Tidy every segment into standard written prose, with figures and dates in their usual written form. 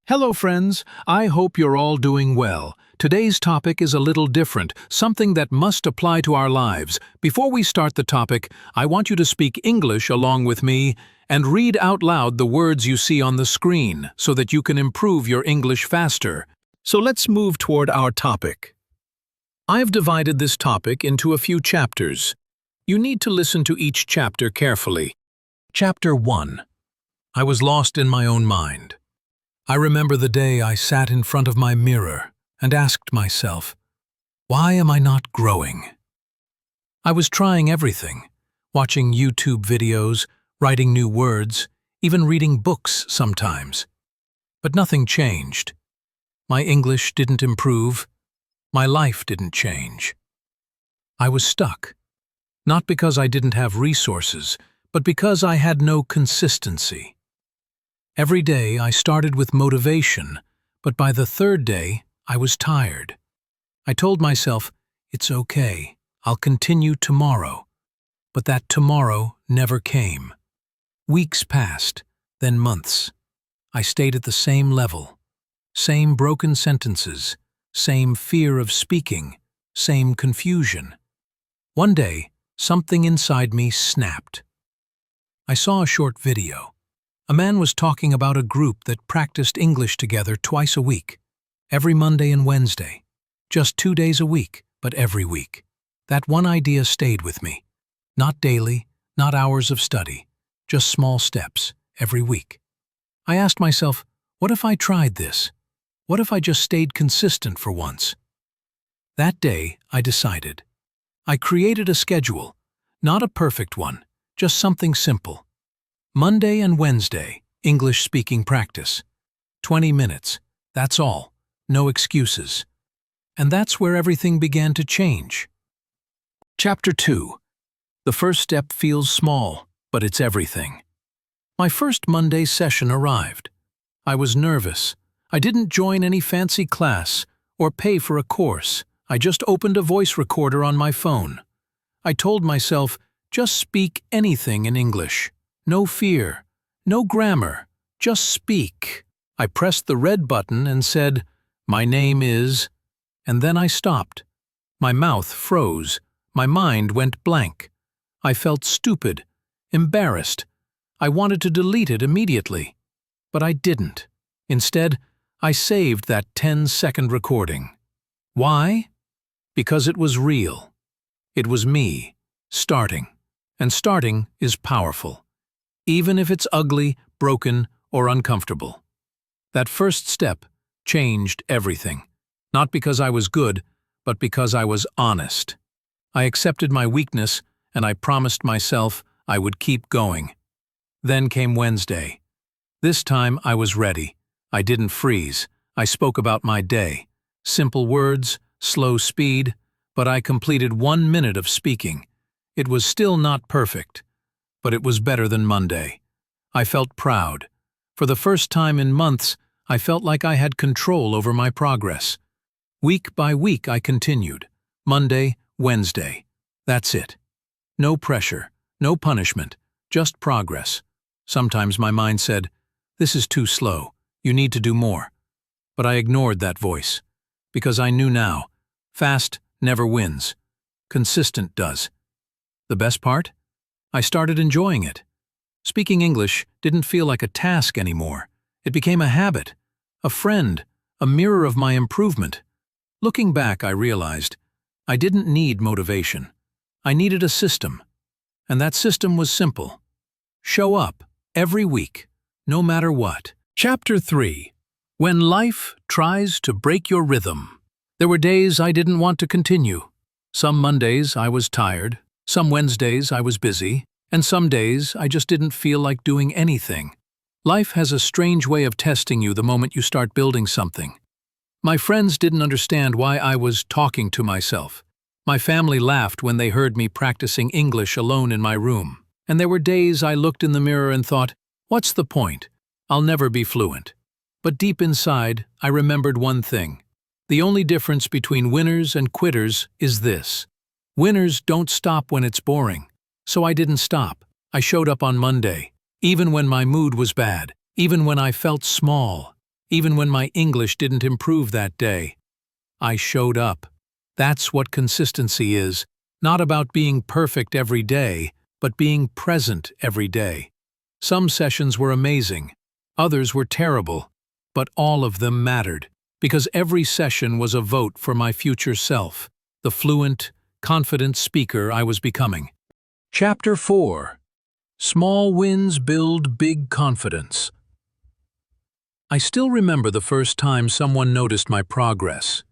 Hello friends, I hope you're all doing well. Today's topic is a little different, something that must apply to our lives. Before we start the topic, I want you to speak English along with me and read out loud the words you see on the screen so that you can improve your English faster. So let's move toward our topic. I've divided this topic into a few chapters. You need to listen to each chapter carefully. Chapter 1. I was lost in my own mind. I remember the day I sat in front of my mirror and asked myself, why am I not growing? I was trying everything, watching YouTube videos, writing new words, even reading books sometimes. But nothing changed. My English didn't improve. My life didn't change. I was stuck, not because I didn't have resources, but because I had no consistency. Every day I started with motivation, but by the third day I was tired. I told myself, it's okay, I'll continue tomorrow. But that tomorrow never came. Weeks passed, then months. I stayed at the same level. Same broken sentences, same fear of speaking, same confusion. One day, something inside me snapped. I saw a short video. A man was talking about a group that practiced English together twice a week, every Monday and Wednesday. Just 2 days a week, but every week. That one idea stayed with me. Not daily, not hours of study, just small steps, every week. I asked myself, what if I tried this? What if I just stayed consistent for once? That day, I decided. I created a schedule, not a perfect one, just something simple. Monday and Wednesday, English speaking practice. 20 minutes, that's all, no excuses. And that's where everything began to change. Chapter 2. The first step feels small, but it's everything. My first Monday session arrived. I was nervous. I didn't join any fancy class or pay for a course. I just opened a voice recorder on my phone. I told myself, just speak anything in English. No fear, no grammar, just speak. I pressed the red button and said, my name is, and then I stopped. My mouth froze, my mind went blank. I felt stupid, embarrassed. I wanted to delete it immediately, but I didn't. Instead, I saved that 10-second recording. Why? Because it was real. It was me, starting, and starting is powerful. Even if it's ugly, broken, or uncomfortable. That first step changed everything, not because I was good, but because I was honest. I accepted my weakness, and I promised myself I would keep going. Then came Wednesday. This time I was ready. I didn't freeze. I spoke about my day. Simple words, slow speed, but I completed 1 minute of speaking. It was still not perfect. But it was better than Monday. I felt proud. For the first time in months, I felt like I had control over my progress. Week by week I continued. Monday, Wednesday. That's it. No pressure, no punishment, just progress. Sometimes my mind said, this is too slow, you need to do more. But I ignored that voice. Because I knew now, fast never wins. Consistent does. The best part? I started enjoying it. Speaking English didn't feel like a task anymore. It became a habit, a friend, a mirror of my improvement. Looking back, I realized I didn't need motivation. I needed a system. And that system was simple. Show up every week, no matter what. Chapter 3. When life tries to break your rhythm. There were days I didn't want to continue. Some Mondays I was tired. Some Wednesdays I was busy, and some days I just didn't feel like doing anything. Life has a strange way of testing you the moment you start building something. My friends didn't understand why I was talking to myself. My family laughed when they heard me practicing English alone in my room. And there were days I looked in the mirror and thought, what's the point? I'll never be fluent. But deep inside, I remembered one thing. The only difference between winners and quitters is this. Winners don't stop when it's boring. So I didn't stop. I showed up on Monday, even when my mood was bad, even when I felt small. even when my English didn't improve that day. I showed up. That's what consistency is, not about being perfect every day, but being present every day. Some sessions were amazing, others were terrible, but all of them mattered, because every session was a vote for my future self, the fluent, confident speaker I was becoming. Chapter 4. Small wins build big confidence. I still remember the first time someone noticed my progress.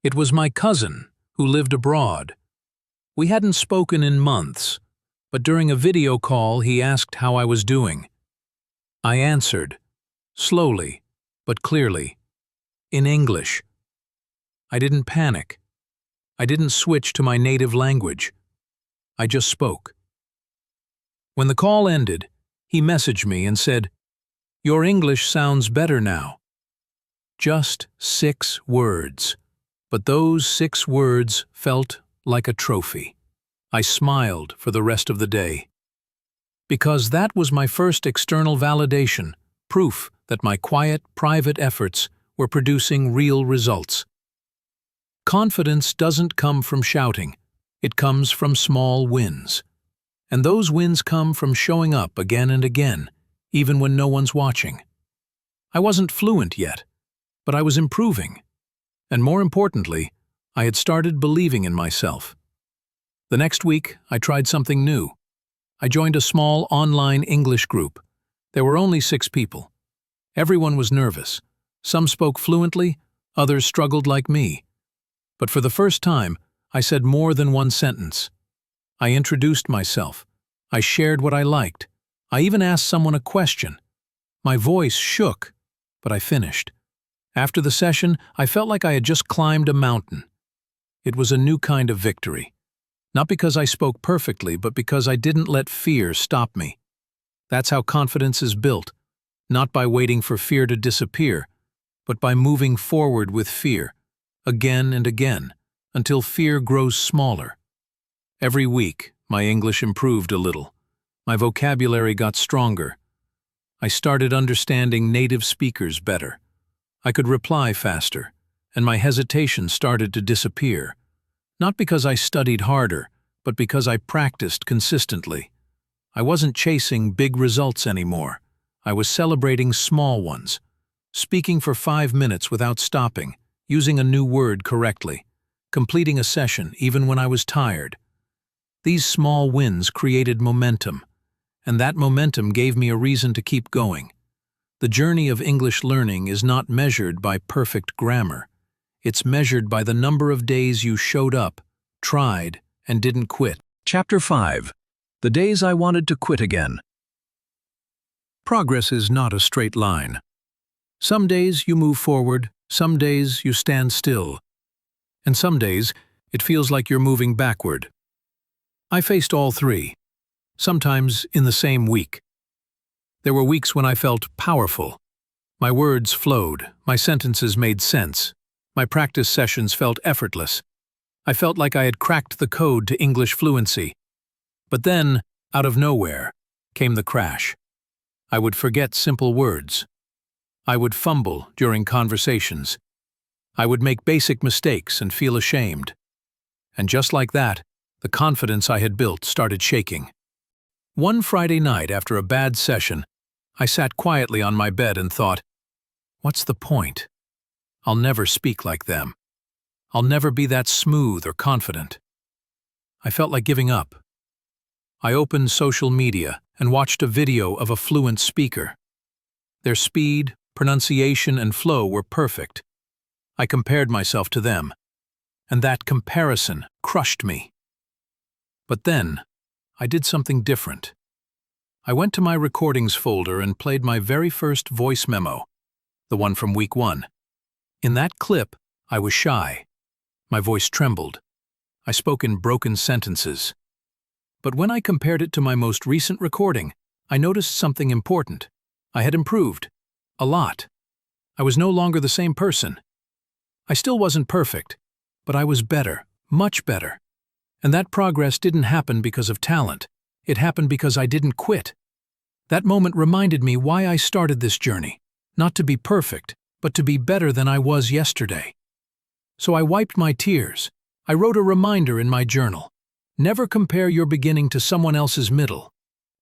It was my cousin, who lived abroad. We hadn't spoken in months, but during a video call he asked how I was doing. I answered, slowly, but clearly, in English. I didn't panic. I didn't switch to my native language. I just spoke. When the call ended, he messaged me and said, "Your English sounds better now." Just 6 words. But those 6 words felt like a trophy. I smiled for the rest of the day. Because that was my first external validation, proof that my quiet, private efforts were producing real results. Confidence doesn't come from shouting. It comes from small wins. And those wins come from showing up again and again, even when no one's watching. I wasn't fluent yet, but I was improving. And more importantly, I had started believing in myself. The next week, I tried something new. I joined a small online English group. There were only 6 people. Everyone was nervous. Some spoke fluently, others struggled like me. But for the first time, I said more than one sentence. I introduced myself. I shared what I liked. I even asked someone a question. My voice shook, but I finished. After the session, I felt like I had just climbed a mountain. It was a new kind of victory. Not because I spoke perfectly, but because I didn't let fear stop me. That's how confidence is built, not by waiting for fear to disappear, but by moving forward with fear, again and again, until fear grows smaller. Every week, my English improved a little. My vocabulary got stronger. I started understanding native speakers better. I could reply faster, and my hesitation started to disappear. Not because I studied harder, but because I practiced consistently. I wasn't chasing big results anymore. I was celebrating small ones. Speaking for 5 minutes without stopping, using a new word correctly, completing a session even when I was tired. These small wins created momentum, and that momentum gave me a reason to keep going. The journey of English learning is not measured by perfect grammar. It's measured by the number of days you showed up, tried, and didn't quit. Chapter 5. The days I wanted to quit again. Progress is not a straight line. Some days you move forward, some days you stand still, and some days it feels like you're moving backward. I faced all 3, sometimes in the same week. There were weeks when I felt powerful. My words flowed, my sentences made sense, my practice sessions felt effortless. I felt like I had cracked the code to English fluency. But then, out of nowhere, came the crash. I would forget simple words. I would fumble during conversations. I would make basic mistakes and feel ashamed. And just like that, the confidence I had built started shaking. One Friday night after a bad session, I sat quietly on my bed and thought, what's the point? I'll never speak like them. I'll never be that smooth or confident. I felt like giving up. I opened social media and watched a video of a fluent speaker. Their speed, pronunciation, and flow were perfect. I compared myself to them, and that comparison crushed me. But then, I did something different. I went to my recordings folder and played my very first voice memo, the one from week 1. In that clip, I was shy. My voice trembled. I spoke in broken sentences. But when I compared it to my most recent recording, I noticed something important. I had improved. A lot. I was no longer the same person. I still wasn't perfect, but I was better, much better. And that progress didn't happen because of talent. It happened because I didn't quit. That moment reminded me why I started this journey. Not to be perfect, but to be better than I was yesterday. So I wiped my tears. I wrote a reminder in my journal. Never compare your beginning to someone else's middle.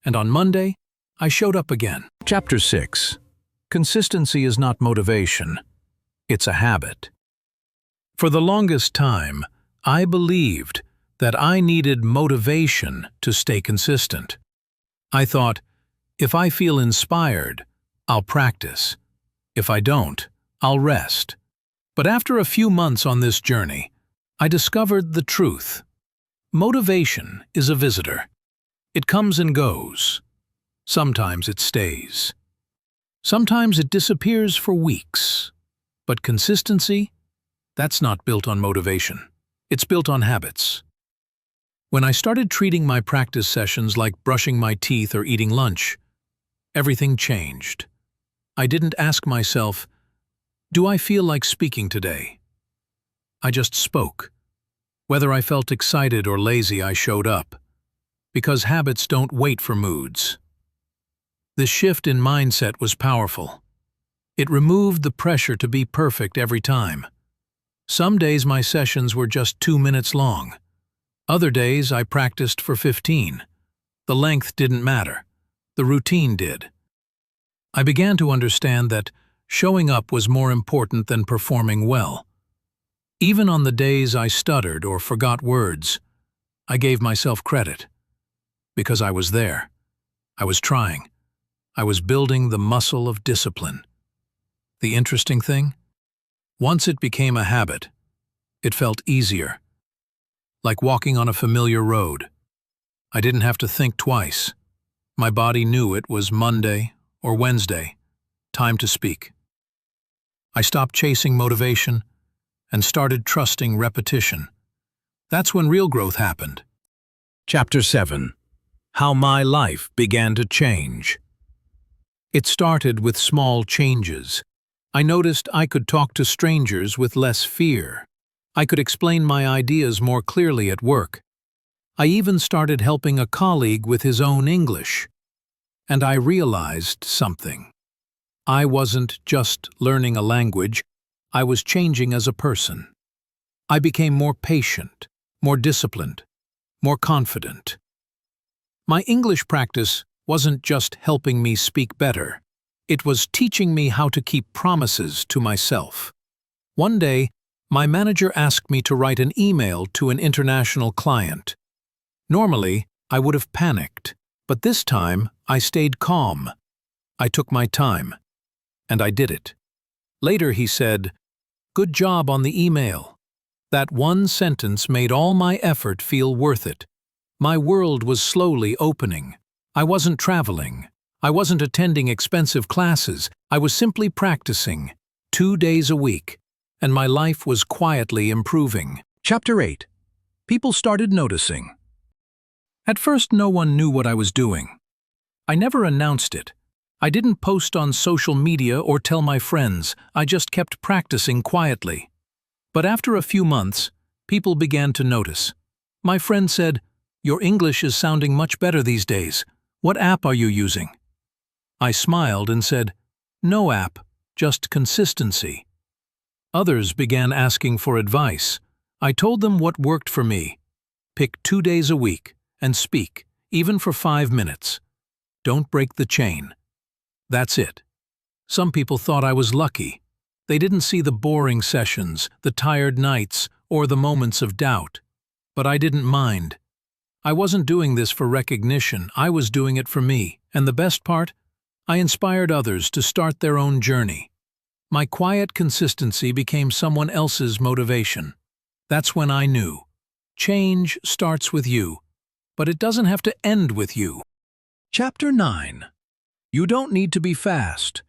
And on Monday, I showed up again. Chapter 6. Consistency is not motivation. It's a habit. For the longest time, I believed that I needed motivation to stay consistent. I thought, if I feel inspired, I'll practice. If I don't, I'll rest. But after a few months on this journey, I discovered the truth. Motivation is a visitor. It comes and goes. Sometimes it stays. Sometimes it disappears for weeks. But consistency? That's not built on motivation. It's built on habits. When I started treating my practice sessions like brushing my teeth or eating lunch, everything changed. I didn't ask myself, do I feel like speaking today? I just spoke. Whether I felt excited or lazy, I showed up. Because habits don't wait for moods. This shift in mindset was powerful. It removed the pressure to be perfect every time. Some days my sessions were just 2 minutes long. Other days I practiced for 15. The length didn't matter. The routine did. I began to understand that showing up was more important than performing well. Even on the days I stuttered or forgot words, I gave myself credit. Because I was there. I was trying. I was building the muscle of discipline. The interesting thing? Once it became a habit, it felt easier. Like walking on a familiar road. I didn't have to think twice. My body knew it was Monday or Wednesday, time to speak. I stopped chasing motivation and started trusting repetition. That's when real growth happened. Chapter 7. How my life began to change. It started with small changes. I noticed I could talk to strangers with less fear. I could explain my ideas more clearly at work. I even started helping a colleague with his own English. And I realized something. I wasn't just learning a language, I was changing as a person. I became more patient, more disciplined, more confident. My English practice wasn't just helping me speak better. It was teaching me how to keep promises to myself. One day, my manager asked me to write an email to an international client. Normally, I would have panicked, but this time I stayed calm. I took my time, and I did it. Later he said, "Good job on the email." That one sentence made all my effort feel worth it. My world was slowly opening. I wasn't traveling. I wasn't attending expensive classes. I was simply practicing, 2 days a week, and my life was quietly improving. Chapter 8. People started noticing. At first, no one knew what I was doing. I never announced it. I didn't post on social media or tell my friends. I just kept practicing quietly. But after a few months, people began to notice. My friend said, "Your English is sounding much better these days. What app are you using?" I smiled and said, "No app, just consistency." Others began asking for advice. I told them what worked for me. Pick 2 days a week and speak, even for 5 minutes. Don't break the chain. That's it. Some people thought I was lucky. They didn't see the boring sessions, the tired nights, or the moments of doubt. But I didn't mind. I wasn't doing this for recognition, I was doing it for me. And the best part? I inspired others to start their own journey. My quiet consistency became someone else's motivation. That's when I knew. Change starts with you, but it doesn't have to end with you. Chapter 9. You don't need to be fast.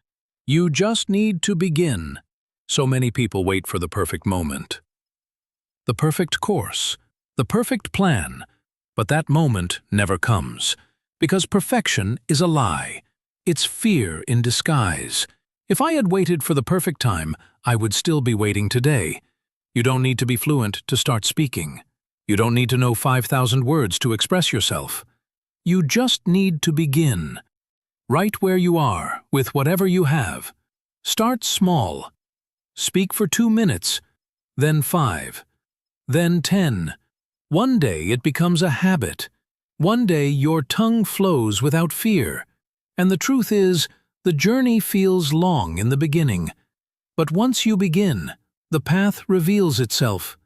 You just need to begin. So many people wait for the perfect moment. The perfect course. The perfect plan. But that moment never comes. Because perfection is a lie. It's fear in disguise. If I had waited for the perfect time, I would still be waiting today. You don't need to be fluent to start speaking. You don't need to know 5,000 words to express yourself. You just need to begin. Right where you are, with whatever you have. Start small. Speak for 2 minutes, then 5, then 10. One day it becomes a habit. One day your tongue flows without fear. And the truth is, the journey feels long in the beginning. But once you begin, the path reveals itself.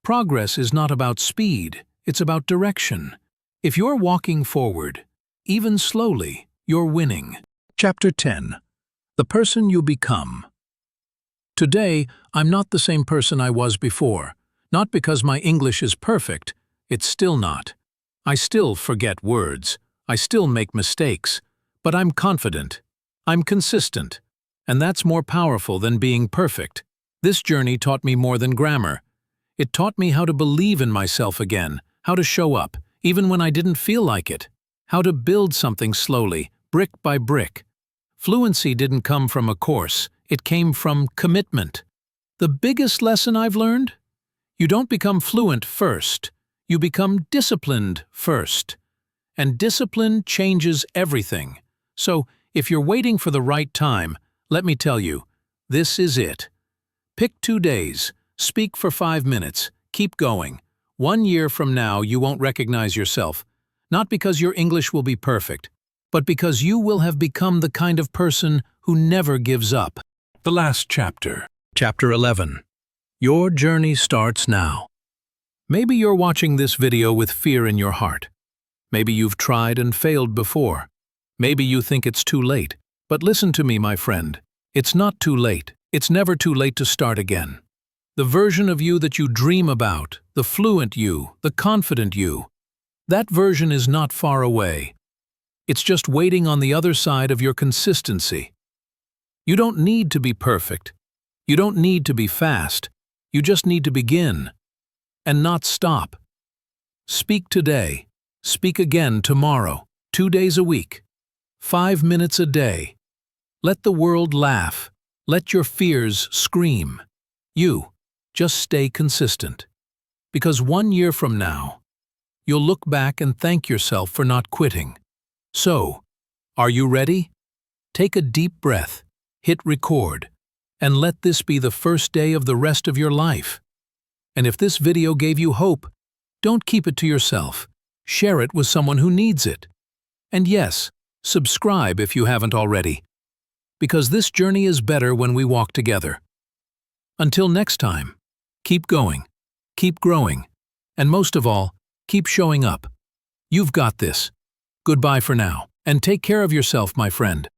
Progress is not about speed, it's about direction. If you're walking forward, even slowly, you're winning. Chapter 10. The person you become. Today, I'm not the same person I was before. Not because my English is perfect, it's still not. I still forget words. I still make mistakes. But I'm confident. I'm consistent. And that's more powerful than being perfect. This journey taught me more than grammar. It taught me how to believe in myself again, how to show up, even when I didn't feel like it, how to build something slowly, brick by brick. Fluency didn't come from a course, it came from commitment. The biggest lesson I've learned? You don't become fluent first, you become disciplined first. And discipline changes everything. So, if you're waiting for the right time, let me tell you, this is it. Pick 2 days, speak for 5 minutes, keep going. 1 year from now you won't recognize yourself, not because your English will be perfect, but because you will have become the kind of person who never gives up. The last chapter. Chapter 11. Your journey starts now. Maybe you're watching this video with fear in your heart. Maybe you've tried and failed before. Maybe you think it's too late. But listen to me, my friend. It's not too late. It's never too late to start again. The version of you that you dream about, the fluent you, the confident you, that version is not far away. It's just waiting on the other side of your consistency. You don't need to be perfect. You don't need to be fast. You just need to begin. And not stop. Speak today. Speak again tomorrow. 2 days a week. 5 minutes a day. Let the world laugh. Let your fears scream. You, just stay consistent. Because 1 year from now, you'll look back and thank yourself for not quitting. So, are you ready? Take a deep breath, hit record, and let this be the first day of the rest of your life. And if this video gave you hope, don't keep it to yourself. Share it with someone who needs it. And yes, subscribe if you haven't already. Because this journey is better when we walk together. Until next time, keep going, keep growing, and most of all, keep showing up. You've got this. Goodbye for now, and take care of yourself, my friend.